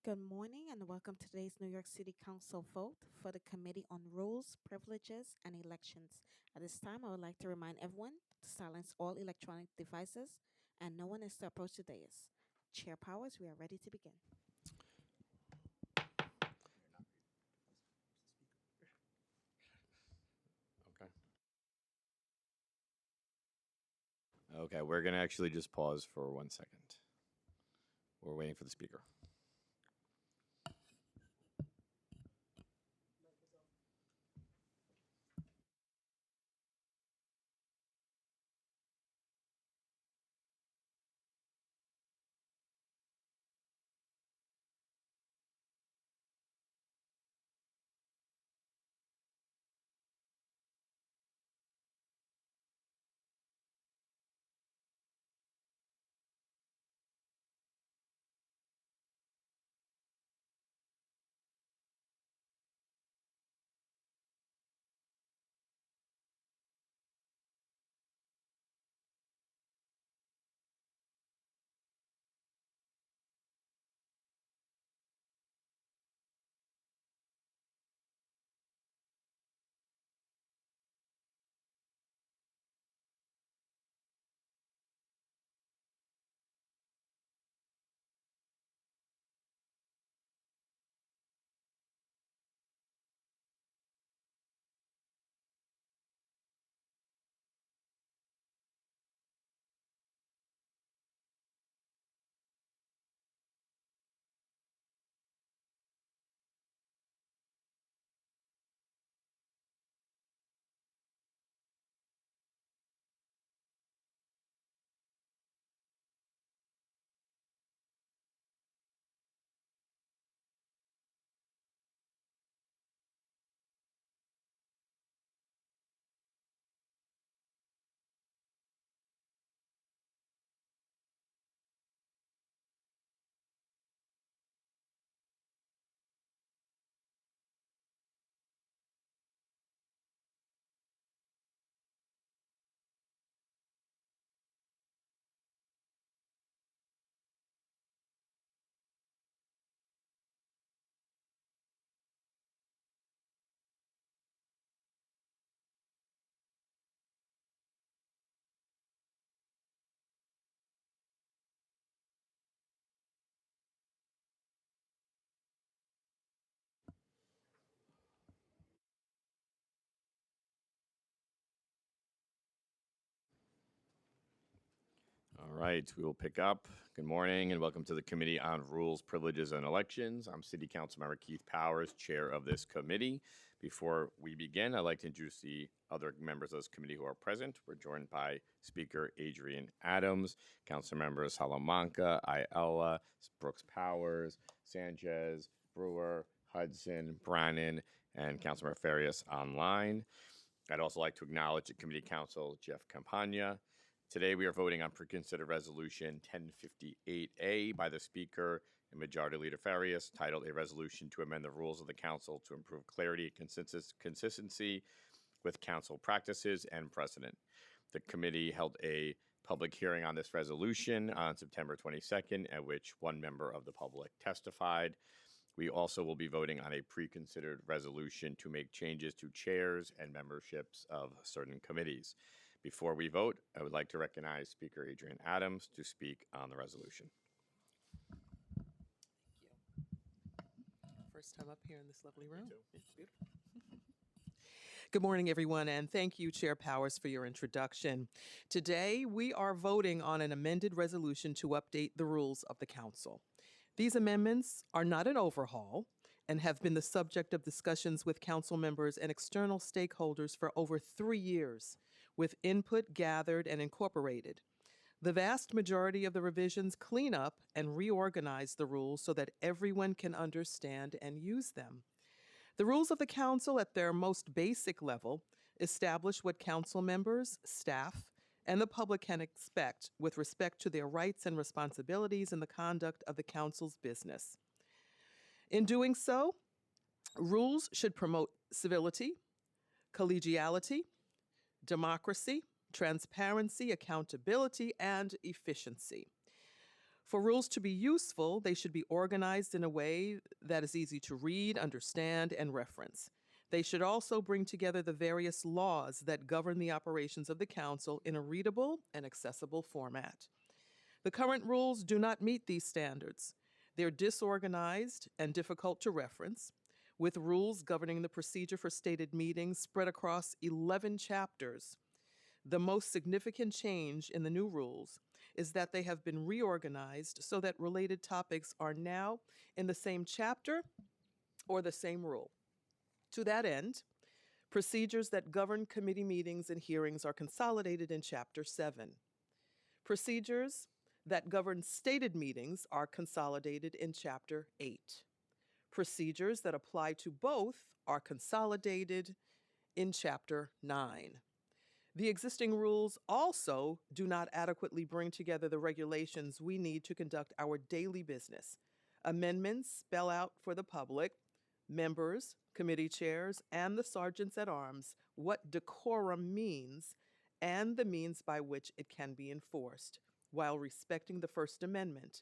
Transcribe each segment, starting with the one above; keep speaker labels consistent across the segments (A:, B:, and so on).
A: Good morning and welcome to today's New York City Council vote for the Committee on Rules, Privileges, and Elections. At this time, I would like to remind everyone to silence all electronic devices and no one is to approach the dais. Chair Powers, we are ready to begin.
B: Okay. Okay, we're going to actually just pause for 1 second. We're waiting for the speaker. All right, we will pick up. Good morning and welcome to the Committee on Rules, Privileges, and Elections. I'm City Councilmember Keith Powers, chair of this committee. Before we begin, I'd like to introduce the other members of this committee who are present. We're joined by Speaker Adrian Adams, Council Members Salamanca, Ayala, Brooks Powers, Sanchez, Brewer, Hudson, Brannan, and Councilmember Farias online. I'd also like to acknowledge the Committee Counsel, Jeff Campagna. Today, we are voting on pre-considered resolution 1058A by the Speaker and Majority Leader Farias, titled "A Resolution to Amend the Rules of the Council to Improve Clarity and Consistency with Council Practices and Precedent." The committee held a public hearing on this resolution on September 22nd, at which one member of the public testified. We also will be voting on a pre-considered resolution to make changes to chairs and memberships of certain committees. Before we vote, I would like to recognize Speaker Adrian Adams to speak on the resolution.
C: Thank you. First time up here in this lovely room. It's beautiful. Good morning, everyone, and thank you, Chair Powers, for your introduction. Today, we are voting on an amended resolution to update the rules of the Council. These amendments are not an overhaul and have been the subject of discussions with Council members and external stakeholders for over 3 years, with input gathered and incorporated. The vast majority of the revisions clean up and reorganize the rules so that everyone can understand and use them. The rules of the Council at their most basic level establish what Council members, staff, and the public can expect with respect to their rights and responsibilities in the conduct of the Council's business. In doing so, rules should promote civility, collegiality, democracy, transparency, accountability, and efficiency. For rules to be useful, they should be organized in a way that is easy to read, understand, and reference. They should also bring together the various laws that govern the operations of the council in a readable and accessible format. The current rules do not meet these standards. They're disorganized and difficult to reference, with rules governing the procedure for stated meetings spread across 11 chapters. The most significant change in the new rules is that they have been reorganized so that related topics are now in the same chapter or the same rule. To that end, procedures that govern committee meetings and hearings are consolidated in Chapter 7. Procedures that govern stated meetings are consolidated in Chapter 8. Procedures that apply to both are consolidated in Chapter 9. The existing rules also do not adequately bring together the regulations we need to conduct our daily business. Amendments spell out for the public, members, committee chairs, and the sergeants at arms what decorum means and the means by which it can be enforced, while respecting the First Amendment.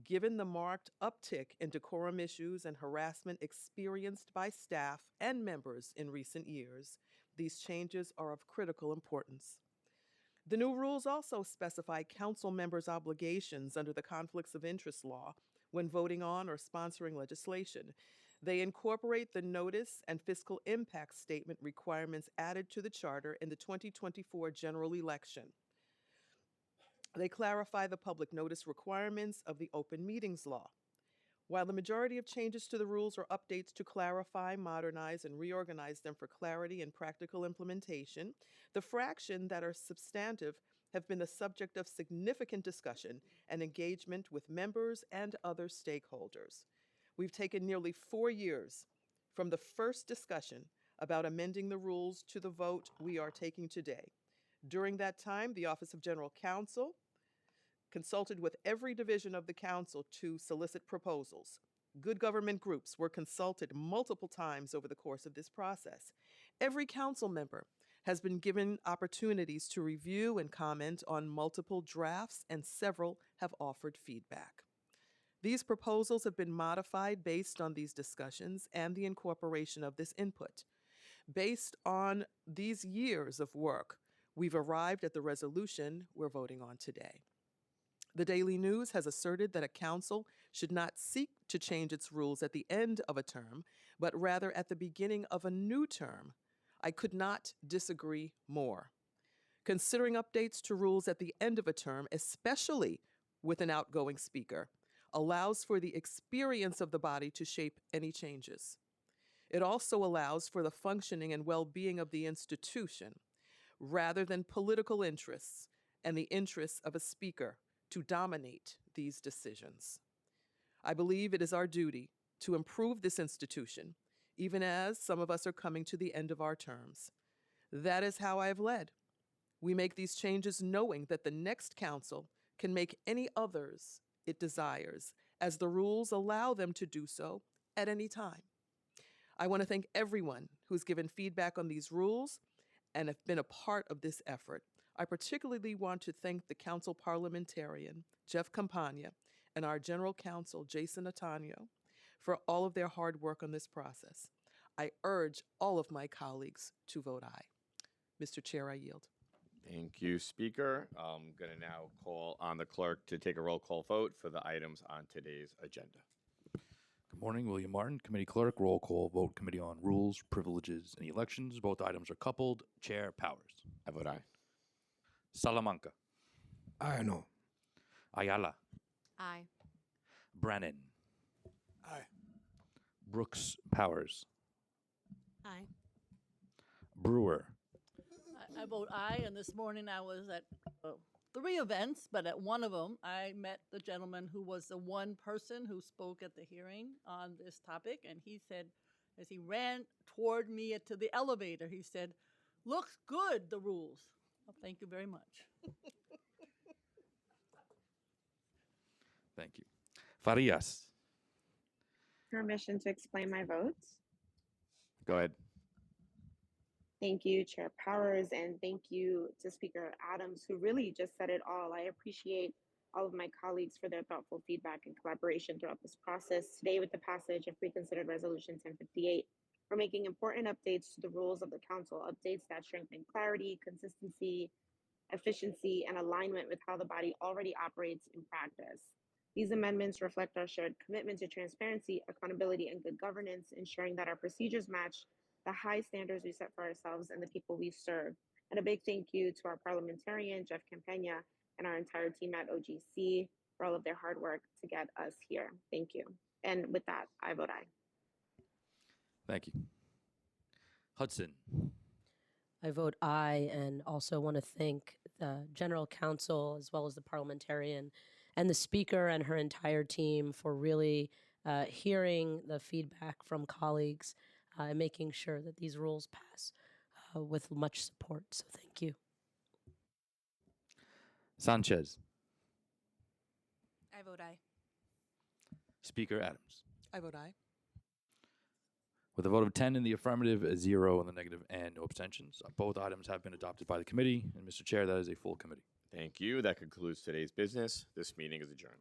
C: Given the marked uptick in decorum issues and harassment experienced by staff and members in recent years, these changes are of critical importance. The new rules also specify council members' obligations under the Conflicts of Interest law when voting on or sponsoring legislation. They incorporate the notice and fiscal impact statement requirements added to the charter in the 2024 general election. They clarify the public notice requirements of the open meetings law. While the majority of changes to the rules are updates to clarify, modernize, and reorganize them for clarity and practical implementation, the fraction that are substantive have been the subject of significant discussion and engagement with members and other stakeholders. We've taken nearly 4 years from the first discussion about amending the rules to the vote we are taking today. During that time, the Office of General Counsel consulted with every division of the council to solicit proposals. Good government groups were consulted multiple times over the course of this process. Every council member has been given opportunities to review and comment on multiple drafts, and several have offered feedback. These proposals have been modified based on these discussions and the incorporation of this input. Based on these years of work, we've arrived at the resolution we're voting on today. The Daily News has asserted that a council should not seek to change its rules at the end of a term, but rather at the beginning of a new term. I could not disagree more. Considering updates to rules at the end of a term, especially with an outgoing speaker, allows for the experience of the body to shape any changes. It also allows for the functioning and well-being of the institution, rather than political interests and the interests of a speaker to dominate these decisions. I believe it is our duty to improve this institution, even as some of us are coming to the end of our terms. That is how I have led. We make these changes knowing that the next council can make any others it desires, as the rules allow them to do so at any time. I want to thank everyone who's given feedback on these rules and have been a part of this effort. I particularly want to thank the council parliamentarian, Jeff Campagna, and our general counsel, Jason Otanyo, for all of their hard work on this process. I urge all of my colleagues to vote aye. Mr. Chair, I yield.
B: Thank you, Speaker. I'm going to now call on the clerk to take a roll call vote for the items on today's agenda.
D: Good morning, William Martin, Committee Clerk. Roll call vote, Committee on Rules, Privileges, and Elections. Both items are coupled. Chair Powers.
B: I vote aye.
D: Salamanca.
E: I know.
D: Ayala.
F: Aye.
D: Brannan.
E: Aye.
D: Brooks Powers.
F: Aye.
D: Brewer.
G: I vote aye, and this morning I was at 3 events, but at one of them I met the gentleman who was the one person who spoke at the hearing on this topic, and he said, as he ran toward me to the elevator, he said, "Looks good, the rules." Well, thank you very much.
D: Thank you. Farias.
H: Permission to explain my votes.
B: Go ahead.
H: Thank you, Chair Powers, and thank you to Speaker Adams, who really just said it all. I appreciate all of my colleagues for their thoughtful feedback and collaboration throughout this process. Today, with the passage of pre-considered Resolution 1058, we're making important updates to the rules of the council, updates that strengthen clarity, consistency, efficiency, and alignment with how the body already operates in practice. These amendments reflect our shared commitment to transparency, accountability, and good governance, ensuring that our procedures match the high standards we set for ourselves and the people we serve. And a big thank you to our parliamentarian, Jeff Campagna, and our entire team at OGC for all of their hard work to get us here. Thank you. And with that, I vote aye.
D: Thank you. Hudson.
F: I vote aye, and also want to thank the general counsel as well as the parliamentarian and the speaker and her entire team for really hearing the feedback from colleagues and making sure that these rules pass with much support. So thank you.
D: Sanchez.
F: I vote aye.
D: Speaker Adams.
C: I vote aye.
D: With a vote of 10 in the affirmative, 0 in the negative, and no abstentions, both items have been adopted by the committee. And Mr. Chair, that is a full committee.
B: Thank you. That concludes today's business. This meeting is adjourned.